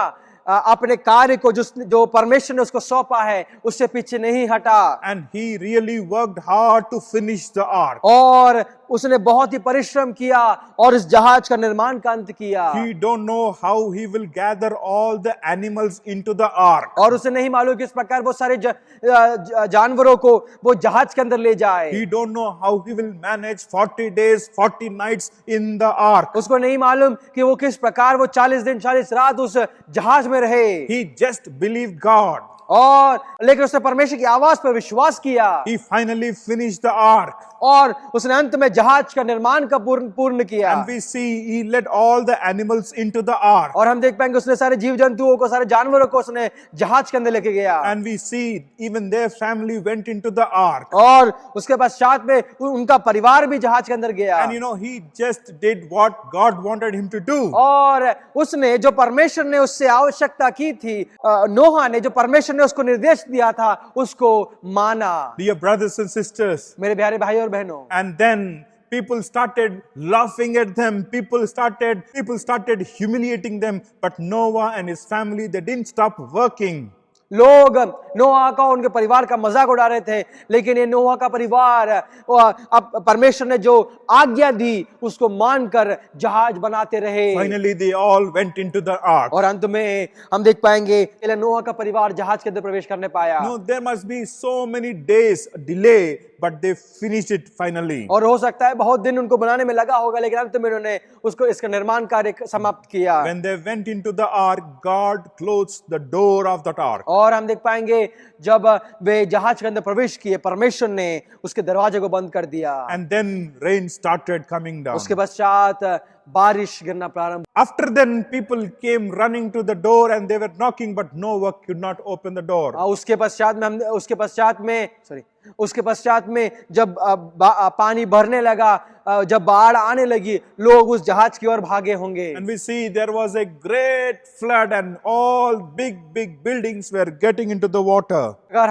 S1: अपने कार्य को जो परमेश्वर ने उसको सौंपा है उससे पीछे नहीं हटा।
S3: And he really worked hard to finish the ark.
S1: और उसने बहुत ही परिश्रम किया और इस जहाज का निर्माण का अंत किया।
S3: He don't know how he will gather all the animals into the ark.
S1: और उसे नहीं मालूम किस प्रकार वो सारे जानवरों को वो जहाज के अंदर ले जाए।
S3: He don't know how he will manage 40 days, 40 nights in the ark.
S1: उसको नहीं मालूम कि वो किस प्रकार वो 40 दिन 40 रात उस जहाज में रहे।
S3: He just believed God.
S1: और लेकिन उसने परमेश्वर की आवाज पर विश्वास किया।
S3: He finally finished the ark.
S1: और उसने अंत में जहाज का निर्माण का पूर्ण किया।
S3: And we see he led all the animals into the ark.
S1: और हम देख पाएंगे उसने सारे जीव जंतुओं को, सारे जानवरों को उसने जहाज के अंदर लेके गया।
S3: And we see even their family went into the ark.
S1: और उसके पश्चात में उनका परिवार भी जहाज के अंदर गया।
S3: And he just did what God wanted him to do.
S1: और उसने जो परमेश्वर ने उससे आवश्यकता की थी, नोहा ने जो परमेश्वर ने उसको निर्देश दिया था उसको माना।
S3: Dear brothers and sisters.
S1: मेरे प्यारे भाई और बहनों,
S3: And then people started laughing at them. People started humiliating them. But Noah and his family, they didn't stop working.
S1: लोग नोहा का, उनके परिवार का मजाक उड़ा रहे थे, लेकिन ये नोहा का परिवार अब परमेश्वर ने जो आज्ञा दी उसको मानकर जहाज बनाते रहे।
S3: Finally, they all went into the ark.
S1: और अंत में हम देख पाएंगे कि नोहा का परिवार जहाज के अंदर प्रवेश करने पाया।
S3: No, there must be so many days delay, but they finished it finally.
S1: और हो सकता है बहुत दिन उनको बनाने में लगा होगा, लेकिन अंत में उन्होंने उसको इसका निर्माण कार्य समाप्त किया।
S3: When they went into the ark, God closed the door of that ark.
S1: और हम देख पाएंगे जब वे जहाज के अंदर प्रवेश किए, परमेश्वर ने उसके दरवाजे को बंद कर दिया।
S3: And then rain started coming down.
S1: उसके पश्चात बारिश गिरना प्रारंभ।
S3: After then, people came running to the door and they were knocking, but Noah could not open the door.
S1: उसके पश्चात में जब पानी भरने लगा, जब बाढ़ आने लगी, लोग उस जहाज की ओर भागे होंगे।
S3: And we see there was a great flood and all big buildings were getting into the water.
S1: अगर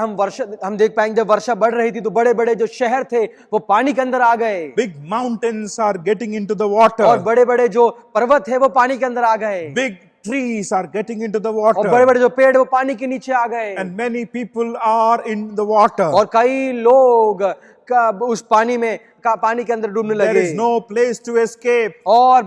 S1: हम देख पाएंगे जब वर्षा बढ़ रही थी तो बड़े बड़े जो शहर थे वो पानी के अंदर आ गए।
S3: Big mountains are getting into the water.
S1: और बड़े बड़े जो पर्वत है वो पानी के अंदर आ गए।
S3: Big trees are getting into the
S1: और बड़े
S3: water.
S1: बड़े जो पेड़ वो पानी के नीचे आ गए।
S3: And many people are in the water.
S1: और कई लोग उस पानी के अंदर डूबने
S3: There
S1: लगे
S3: is no place to escape.
S1: और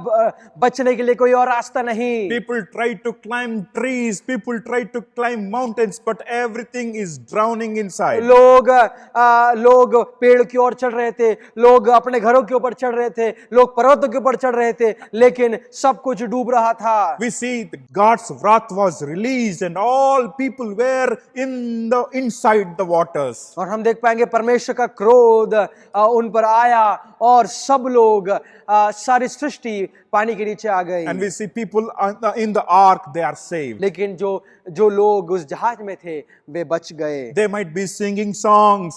S1: बचने के लिए कोई और रास्ता नहीं।
S3: People try to climb trees, people try to climb mountains, but everything is drowning inside.
S1: लोग पेड़ की ओर चढ़ रहे थे, लोग अपने घरों के ऊपर चढ़ रहे थे, लोग पर्वतों के ऊपर चढ़ रहे थे, लेकिन सब कुछ डूब रहा था।
S3: We see that God's wrath was released and all people were inside the waters.
S1: और हम देख पाएंगे परमेश्वर का क्रोध उन पर आया और सब लोग सारी सृष्टि पानी के नीचे आ गई।
S3: And we see people in the ark, they are saved.
S1: लेकिन जो लोग उस जहाज में थे वे बच गए।
S3: They might be singing songs.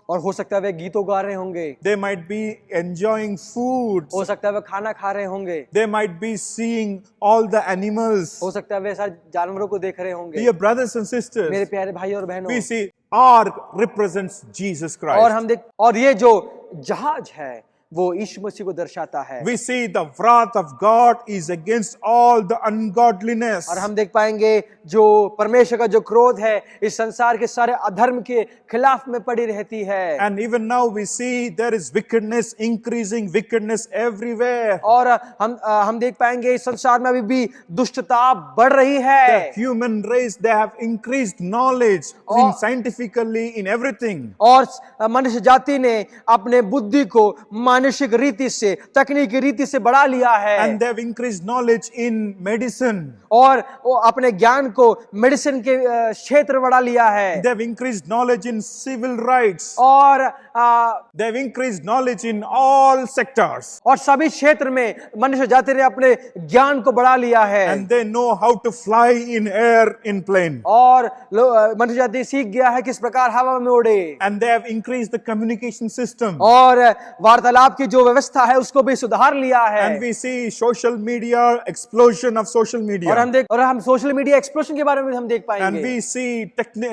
S1: और हो सकता है वे गीतों गा रहे होंगे।
S3: They might be enjoying food.
S1: हो सकता है वे खाना खा रहे होंगे।
S3: They might be seeing all the animals.
S1: हो सकता है वे सारे जानवरों को देख रहे होंगे।
S3: Dear brothers and sisters,
S1: मेरे प्यारे भाई और बहनों,
S3: we see ark represents Jesus
S1: और हम
S3: Christ.
S1: और ये जो जहाज है वो यीशु मसीह को दर्शाता है।
S3: We see the wrath of God is against all the ungodliness.
S1: और हम देख पाएंगे जो परमेश्वर का जो क्रोध है इस संसार के सारे अधर्म के खिलाफ में पड़ी रहती है।
S3: And even now we see there is wickedness, increasing wickedness everywhere.
S1: और हम देख पाएंगे इस संसार में अभी भी दुष्टता बढ़ रही है।
S3: The human race, they have increased knowledge in scientifically in everything.
S1: और मनुष्य जाति ने अपने बुद्धि को मानसिक रीति से, तकनीकी रीति से बढ़ा लिया है।
S3: And they have increased knowledge in medicine.
S1: और वो अपने ज्ञान को मेडिसिन के क्षेत्र में बढ़ा लिया है।
S3: They have increased knowledge in civil rights.
S1: और
S3: They have increased knowledge in all sectors.
S1: और सभी क्षेत्र में मनुष्य जाति ने अपने ज्ञान को बढ़ा लिया है।
S3: And they know how to fly in air in plane.
S1: और मनुष्य जाति सीख गया है किस प्रकार हवा में उड़े।
S3: And they have increased the communication system.
S1: और वार्तालाप की जो व्यवस्था है उसको भी सुधार लिया है।
S3: And we see social media, explosion of social media.
S1: और हम सोशल मीडिया एक्सप्लोजन के बारे में हम देख
S3: And
S1: पाएंगे।
S3: we see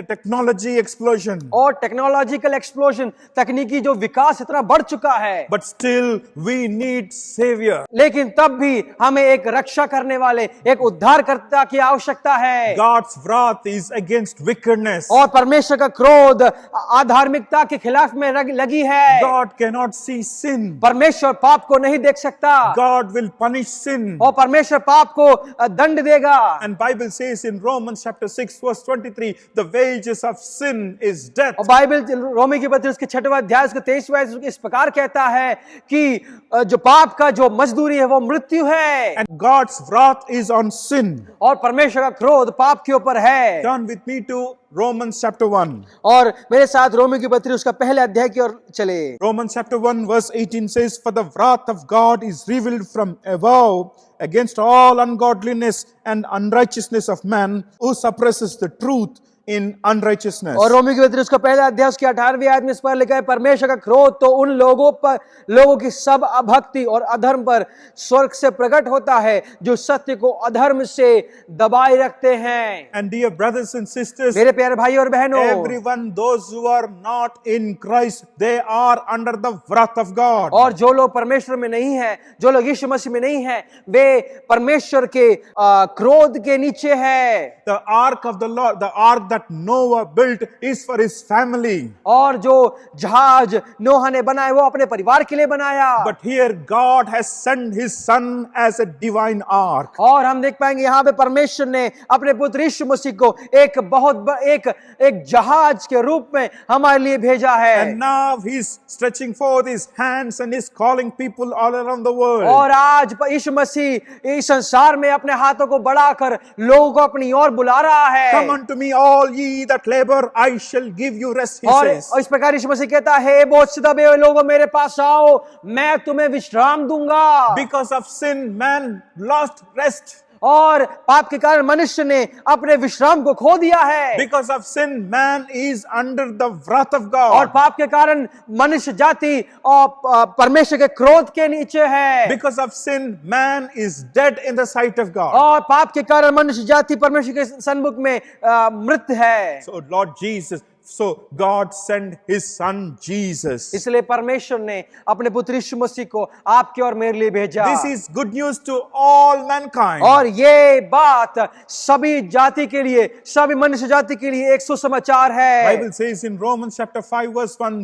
S3: technology explosion.
S1: और टेक्नोलॉजिकल एक्सप्लोजन, तकनीकी जो विकास इतना बढ़ चुका है।
S3: But still we need savior.
S1: लेकिन तब भी हमें एक रक्षा करने वाले, एक उद्धारकर्ता की आवश्यकता है।
S3: God's wrath is against wickedness.
S1: और परमेश्वर का क्रोध अधार्मिकता के खिलाफ में लगी है।
S3: God cannot see sin.
S1: परमेश्वर पाप को नहीं देख सकता।
S3: God will punish sin.
S1: और परमेश्वर पाप को दंड देगा।
S3: And Bible says in Romans chapter 6 verse 23, the wages of sin is death.
S1: और बाइबल रोमी की पत्री उसके 6वां अध्याय उसके 23वां इस प्रकार कहता है कि जो पाप का जो मजदूरी है वो मृत्यु है।
S3: And God's wrath is on sin.
S1: और परमेश्वर का क्रोध पाप के ऊपर है।
S3: Turn with me to Romans chapter 1.
S1: और मेरे साथ रोमी की पत्री उसका पहले अध्याय की ओर चले।
S3: Romans chapter 1 verse 18 says, for the wrath of God is revealed from above against all ungodliness and unrighteousness of man who suppresses the truth in unrighteousness.
S1: और रोमी की पत्री उसका पहला अध्याय उसके 18वीं आयत में इस पर लिखा है, परमेश्वर का क्रोध तो उन लोगों की सब अभक्ति और अधर्म पर स्वर्ग से प्रकट होता है जो सत्य को अधर्म से दबाए रखते हैं।
S3: And dear brothers and sisters,
S1: मेरे प्यारे भाई और बहनों,
S3: everyone, those who are not in Christ, they are under the wrath of God.
S1: और जो लोग परमेश्वर में नहीं हैं, जो लोग यीशु मसीह में नहीं हैं, वे परमेश्वर के क्रोध के नीचे है।
S3: The ark of the Lord, the ark that Noah built is for his family.
S1: और जो जहाज नोहा ने बनाया वो अपने परिवार के लिए बनाया।
S3: But here God has sent his son as a divine ark.
S1: और हम देख पाएंगे यहाँ पे परमेश्वर ने अपने पुत्र यीशु मसीह को एक जहाज के रूप में हमारे लिए भेजा है।
S3: And now he's stretching forth his hands and he's calling people all around the world.
S1: और आज यीशु मसीह इस संसार में अपने हाथों को बढ़ाकर लोगों को अपनी ओर बुला रहा है।
S3: Come unto me all all ye that labor, I shall give you rest, he
S1: और
S3: says.
S1: इस प्रकार यीशु मसीह कहता है, बोझ से दबे हुए लोगों मेरे पास आओ, मैं तुम्हें विश्राम दूंगा।
S3: Because of sin, man lost rest.
S1: और पाप के कारण मनुष्य ने अपने विश्राम को खो दिया है।
S3: Because of sin, man is under the wrath of
S1: और
S3: God.
S1: पाप के कारण मनुष्य जाति और परमेश्वर के क्रोध के नीचे है।
S3: Because of sin, man is dead in the sight of God.
S1: और पाप के कारण मनुष्य जाति परमेश्वर के सन्मुख में मृत है।
S3: So Lord Jesus, so God sent his son Jesus.
S1: इसलिए परमेश्वर ने अपने पुत्र यीशु मसीह को आपके और मेरे लिए भेजा।
S3: This is good news to all mankind.
S1: और ये बात सभी जाति के लिए, सभी मनुष्य जाति के लिए एक सुसमाचार है।
S3: Bible says in Romans chapter 5 verse 1,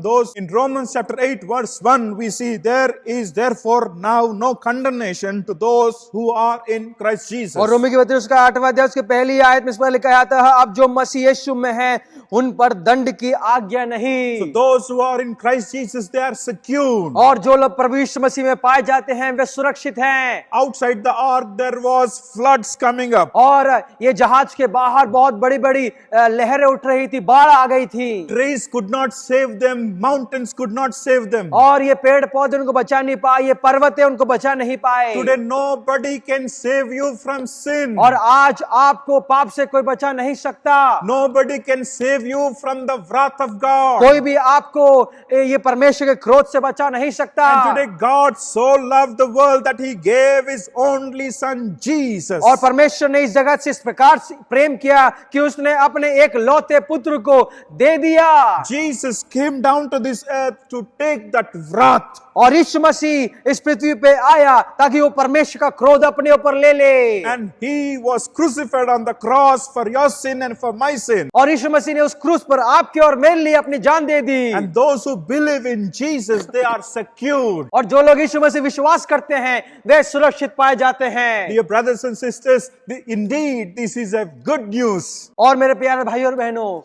S3: in Romans chapter 8 verse 1, we see there is therefore now no condemnation to those who are in Christ Jesus.
S1: और रोमी के पत्र उसका 8वां अध्याय उसके पहली आयत में इस पर लिखा आता है, अब जो मसीह यीशु में है उन पर दंड की आज्ञा नहीं।
S3: So those who are in Christ Jesus, they are secure.
S1: और जो लोग प्रभु यीशु मसीह में पाए जाते हैं वे सुरक्षित हैं।
S3: Outside the ark there was floods coming up.
S1: और ये जहाज के बाहर बहुत बड़ी बड़ी लहरें उठ रही थी, बाढ़ आ गई थी।
S3: Trees could not save them, mountains could not save them.
S1: और ये पेड़ पौधे उनको बचा नहीं पाए, ये पर्वतें उनको बचा नहीं पाए।
S3: Today nobody can save you from sin.
S1: और आज आपको पाप से कोई बचा नहीं सकता।
S3: Nobody can save you from the wrath of God.
S1: कोई भी आपको ये परमेश्वर के क्रोध से बचा नहीं सकता।
S3: And today God so loved the world that he gave his only son Jesus.
S1: और परमेश्वर ने इस जगत से इस प्रकार से प्रेम किया कि उसने अपने एक लौते पुत्र को दे दिया।
S3: Jesus came down to this earth to take that wrath.
S1: और यीशु मसीह इस पृथ्वी पे आया ताकि वो परमेश्वर का क्रोध अपने ऊपर ले ले।
S3: And he was crucified on the cross for your sin and for my sin.
S1: और यीशु मसीह ने उस क्रूस पर आपके और मेरे लिए अपनी जान दे दी।
S3: And those who believe in Jesus, they are secured.
S1: और जो लोग यीशु मसीह विश्वास करते हैं वे सुरक्षित पाए जाते हैं।
S3: Dear brothers and sisters, indeed this is a good news.
S1: और मेरे प्यारे भाइयों और बहनों,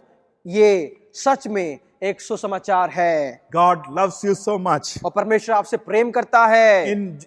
S1: ये सच में एक सुसमाचार है।
S3: God loves you so much.
S1: और परमेश्वर आपसे प्रेम करता है।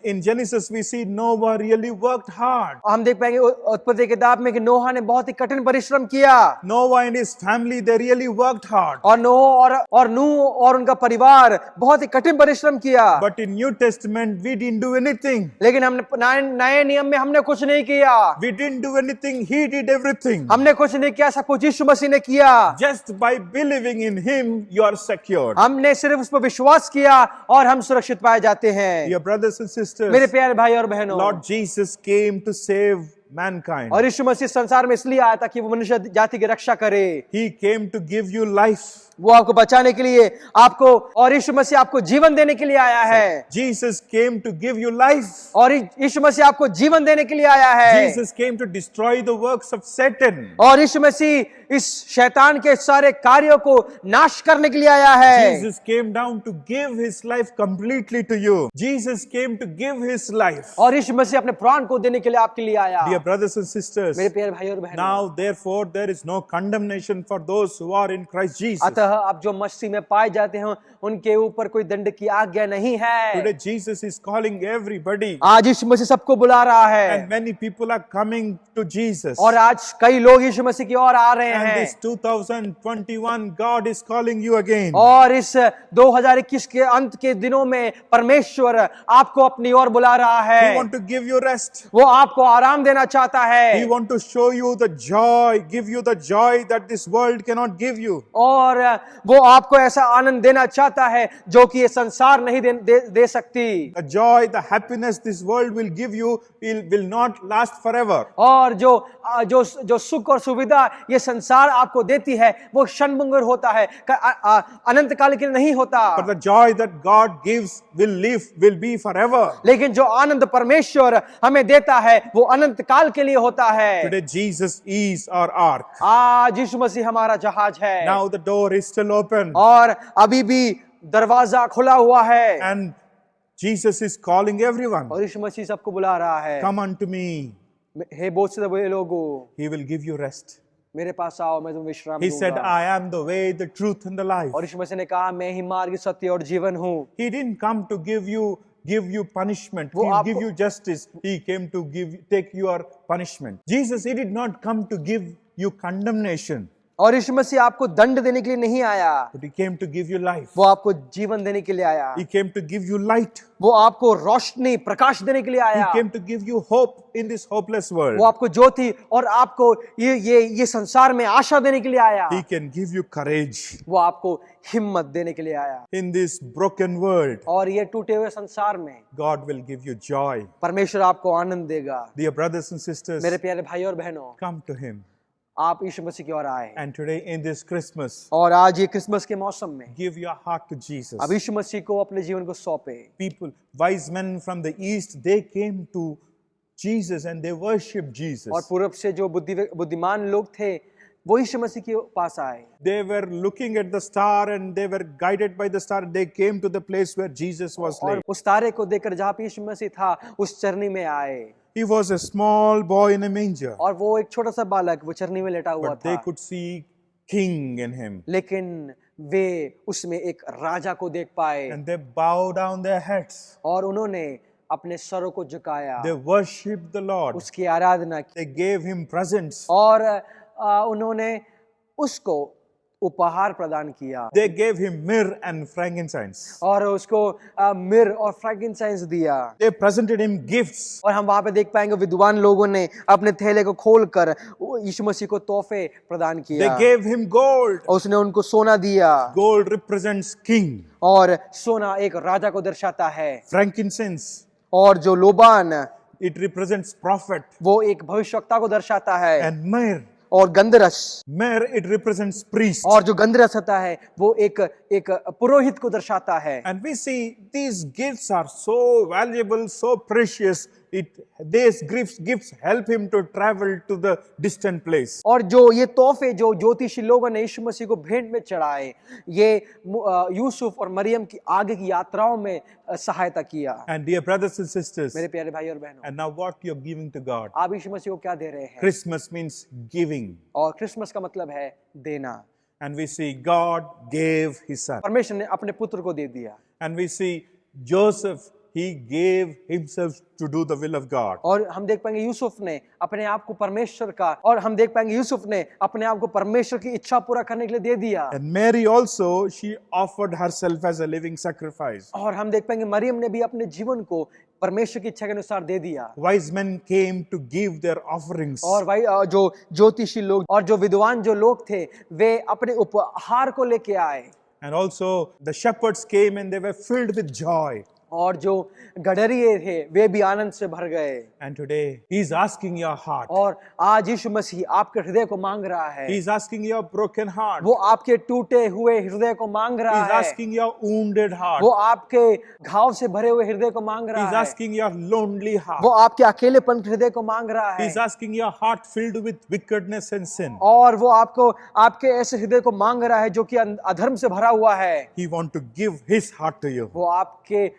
S3: In Genesis we see Noah really worked hard.
S1: हम देख पाएंगे उत्पत्ति की किताब में कि नोहा ने बहुत ही कठिन परिश्रम किया।
S3: Noah and his family, they really worked hard.
S1: और नूह और उनका परिवार बहुत ही कठिन परिश्रम किया।
S3: But in New Testament we didn't do anything.
S1: लेकिन हमने नए नियम में हमने कुछ नहीं किया।
S3: We didn't do anything. He did everything.
S1: हमने कुछ नहीं किया, सब कुछ यीशु मसीह ने किया।
S3: Just by believing in him, you are secured.
S1: हमने सिर्फ उस पर विश्वास किया और हम सुरक्षित पाए जाते हैं।
S3: Dear brothers and sisters,
S1: मेरे प्यारे भाई और बहनों,
S3: Lord Jesus came to save mankind.
S1: और यीशु मसीह संसार में इसलिए आया था कि वो मनुष्य जाति की रक्षा करे।
S3: He came to give you life.
S1: वो आपको बचाने के लिए, आपको, और यीशु मसीह आपको जीवन देने के लिए आया है।
S3: Jesus came to give you life.
S1: और यीशु मसीह आपको जीवन देने के लिए आया है।
S3: Jesus came to destroy the works of Satan.
S1: और यीशु मसीह इस शैतान के सारे कार्यों को नाश करने के लिए आया है।
S3: Jesus came down to give his life completely to you. Jesus came to give his life.
S1: और यीशु मसीह अपने प्राण को देने के लिए आपके लिए आया।
S3: Dear brothers and sisters,
S1: मेरे प्यारे भाई और बहनों,
S3: now therefore there is no condemnation for those who are in Christ Jesus.
S1: अतः अब जो मसीह में पाए जाते हैं उनके ऊपर कोई दंड की आज्ञा नहीं है।
S3: Today Jesus is calling everybody.
S1: आज यीशु मसीह सबको बुला रहा है।
S3: And many people are coming to Jesus.
S1: और आज कई लोग यीशु मसीह की ओर आ रहे
S3: And
S1: हैं।
S3: this 2021, God is calling you again.
S1: और इस 2021 के अंत के दिनों में परमेश्वर आपको अपनी ओर बुला रहा
S3: He
S1: है।
S3: want to give you rest.
S1: वो आपको आराम देना चाहता है।
S3: He want to show you the joy, give you the joy that this world cannot give you.
S1: और वो आपको ऐसा आनंद देना चाहता है जो कि ये संसार नहीं दे सकती।
S3: The joy, the happiness this world will give you will not last forever.
S1: और जो सुख और सुविधा ये संसार आपको देती है वो क्षणभंगुर होता है, अनंत काल के लिए नहीं होता।
S3: But the joy that God gives will be forever.
S1: लेकिन जो आनंद परमेश्वर हमें देता है वो अनंत काल के लिए होता है।
S3: Today Jesus is our ark.
S1: आज यीशु मसीह हमारा जहाज है।
S3: Now the door is still open.
S1: और अभी भी दरवाजा खुला हुआ है।
S3: And Jesus is calling everyone.
S1: और यीशु मसीह सबको बुला रहा है।
S3: Come unto me.
S1: हे बोझ से दबे लोगों,
S3: He will give you rest.
S1: मेरे पास आओ, मैं तुम्हें विश्राम
S3: He said,
S1: दूंगा।
S3: I am the way, the truth and the life.
S1: और यीशु मसीह ने कहा मैं ही मार्ग, सत्य और जीवन हूँ।
S3: He didn't come to give you punishment.
S1: वो
S3: He
S1: आपको-
S3: give you justice. He came to take your punishment. Jesus, he did not come to give you condemnation.
S1: और यीशु मसीह आपको दंड देने के लिए नहीं आया,
S3: but He came to give you life.
S1: वो आपको जीवन देने के लिए आया।
S3: He came to give you light.
S1: वो आपको रोशनी, प्रकाश देने के लिए
S3: He
S1: आया।
S3: came to give you hope in this hopeless world.
S1: वो आपको ज्योति और आपको ये संसार में आशा देने के लिए आया।
S3: He can give you courage
S1: वो आपको हिम्मत देने के लिए आया।
S3: in this broken world.
S1: और ये टूटे हुए संसार में
S3: God will give you joy.
S1: परमेश्वर आपको आनंद देगा।
S3: Dear brothers and sisters,
S1: मेरे प्यारे भाई और बहनों,
S3: come to Him.
S1: आप यीशु मसीह की ओर आए
S3: And today in this Christmas,
S1: और आज ये क्रिसमस के मौसम में
S3: give your heart to Jesus.
S1: अब यीशु मसीह को अपने जीवन को सौंपे।
S3: People, wise men from the east, they came to Jesus and they worshiped Jesus.
S1: और पूरब से जो बुद्धिमान लोग थे वो यीशु मसीह के पास आए।
S3: They were looking at the star and they were guided by the star. They came to the place where Jesus was
S1: और
S3: laid.
S1: उस तारे को देखकर जहाँ पे यीशु मसीह था उस चरनी में आए।
S3: He was a small boy in a manger,
S1: और वो एक छोटा सा बालक वो चरनी में लेटा हुआ
S3: but they
S1: था,
S3: could see king in him.
S1: लेकिन वे उसमें एक राजा को देख पाए
S3: And they bowed down their heads.
S1: और उन्होंने अपने सरों को झुकाया,
S3: They worshipped the Lord.
S1: उसकी आराधना की
S3: They gave him presents.
S1: और उन्होंने उसको उपहार प्रदान किया
S3: They gave him myrrh and frankincense.
S1: और उसको मिर और फ्रैंकिनसाइंस दिया।
S3: They presented him gifts.
S1: और हम वहां पे देख पाएंगे विद्वान लोगों ने अपने थैले को खोलकर यीशु मसीह को तोहफे प्रदान
S3: They
S1: किया
S3: gave him gold.
S1: और उसने उनको सोना दिया
S3: Gold represents king.
S1: और सोना एक राजा को दर्शाता है
S3: Frankincense,
S1: और जो लोबान
S3: it represents prophet.
S1: वो एक भविष्यवक्ता को दर्शाता है
S3: And myrrh,
S1: और गंधरस
S3: it represents priest.
S1: और जो गंधरस होता है वो एक पुरोहित को दर्शाता है।
S3: And we see these gifts are so valuable, so precious. These gifts help him to travel to the distant place.
S1: और जो ये तोहफे जो ज्योतिषी लोगों ने यीशु मसीह को भेंट में चढ़ाए ये यूसुफ और मरियम की आगे की यात्राओं में सहायता किया।
S3: And dear brothers and sisters,
S1: मेरे प्यारे भाई और बहनों,
S3: and now what you're giving to God?
S1: आप यीशु मसीह को क्या दे रहे हैं?
S3: Christmas means giving.
S1: और क्रिसमस का मतलब है देना।
S3: And we see God gave his son.
S1: परमेश्वर ने अपने पुत्र को दे दिया
S3: And we see Joseph, he gave himself to do the will of God.
S1: और हम देख पाएंगे यूसुफ ने अपने आप को परमेश्वर का और हम देख पाएंगे यूसुफ ने अपने आप को परमेश्वर की इच्छा पूरा करने के लिए दे दिया।
S3: And Mary also, she offered herself as a living sacrifice.
S1: और हम देख पाएंगे मरियम ने भी अपने जीवन को परमेश्वर की इच्छा के अनुसार दे दिया।
S3: Wise men came to give their offerings.
S1: और भाई जो ज्योतिषी लोग और जो विद्वान जो लोग थे वे अपने उपहार को लेके आए।
S3: And also the shepherds came and they were filled with joy.
S1: और जो गडरिये थे वे भी आनंद से भर गए।
S3: And today he is asking your heart.
S1: और आज यीशु मसीह आपके हृदय को मांग रहा है।
S3: He is asking your broken heart.
S1: वो आपके टूटे हुए हृदय को मांग
S3: He
S1: रहा
S3: is
S1: है।
S3: asking your wounded heart.
S1: वो आपके घाव से भरे हुए हृदय को मांग
S3: He
S1: रहा
S3: is
S1: है।
S3: asking your lonely heart.
S1: वो आपके अकेलेपन के हृदय को मांग रहा
S3: He
S1: है।
S3: is asking your heart filled with wickedness and sin.
S1: और वो आपको आपके ऐसे हृदय को मांग रहा है जो कि अधर्म से भरा हुआ है।
S3: He wants to give his heart to you.
S1: वो आपके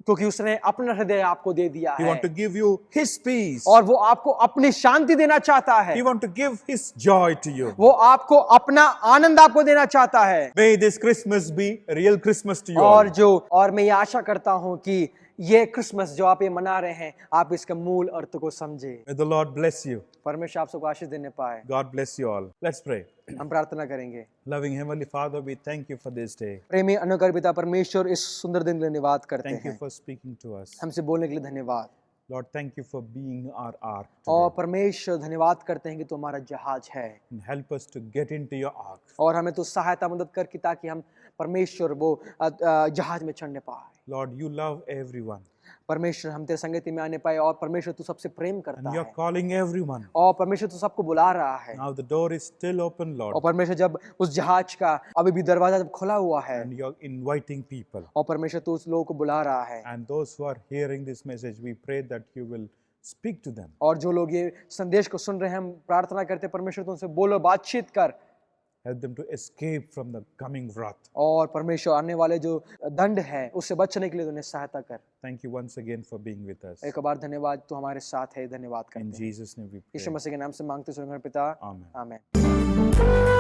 S1: क्योंकि उसने अपना हृदय आपको दे दिया
S3: He
S1: है
S3: wants to give you his peace.
S1: और वो आपको अपनी शांति देना चाहता है।
S3: He wants to give his joy to you.
S1: वो आपको अपना आनंद आपको देना चाहता है।
S3: May this Christmas be a real Christmas to you
S1: और
S3: all.
S1: और मैं ये आशा करता हूं कि ये क्रिसमस जो आप ये मना रहे हैं आप इसका मूल अर्थ को समझे।
S3: May the Lord bless you.
S1: परमेश्वर आप सबको आशीष देने पाए।
S3: God bless you all. Let's pray.
S1: हम प्रार्थना करेंगे।
S3: Loving Heavenly Father, we thank you for this day.
S1: प्रेमी अनुग्रह पिता परमेश्वर इस सुंदर दिन के लिए धन्यवाद करते
S3: Thank you
S1: हैं।
S3: for speaking to us.
S1: हमसे बोलने के लिए धन्यवाद।
S3: Lord, thank you for being our ark
S1: और
S3: today.
S1: परमेश्वर धन्यवाद करते हैं कि तू हमारा जहाज है
S3: And help us to get into your ark.
S1: और हमें तो सहायता मदद कर कि ताकि हम परमेश्वर वो जहाज में चढ़ने पाए।
S3: Lord, you love everyone.
S1: परमेश्वर हम तेरे संगति में आने पाए और परमेश्वर तू सबसे प्रेम
S3: And
S1: करता
S3: you're
S1: है
S3: calling everyone.
S1: और परमेश्वर तू सबको बुला रहा है।
S3: Now the door is still open,
S1: और
S3: Lord.
S1: परमेश्वर जब उस जहाज का अभी भी दरवाजा जब खुला हुआ है
S3: And you're inviting people.
S1: और परमेश्वर तू उस लोगों को बुला रहा है
S3: And those who are hearing this message, we pray that you will speak to them.
S1: और जो लोग ये संदेश को सुन रहे हैं हम प्रार्थना करते हैं परमेश्वर तू उनसे बोलो बातचीत कर
S3: Help them to escape from the coming wrath.
S1: और परमेश्वर आने वाले जो दंड है उससे बचने के लिए उन्हें सहायता कर।
S3: Thank you once again for being with us.
S1: एक बार धन्यवाद तू हमारे साथ है। धन्यवाद
S3: In
S1: करते हैं
S3: Jesus' name we
S1: Yeshu
S3: pray.
S1: मसीह के नाम से मांगते सुन पिता
S3: Amen.
S1: आमीन।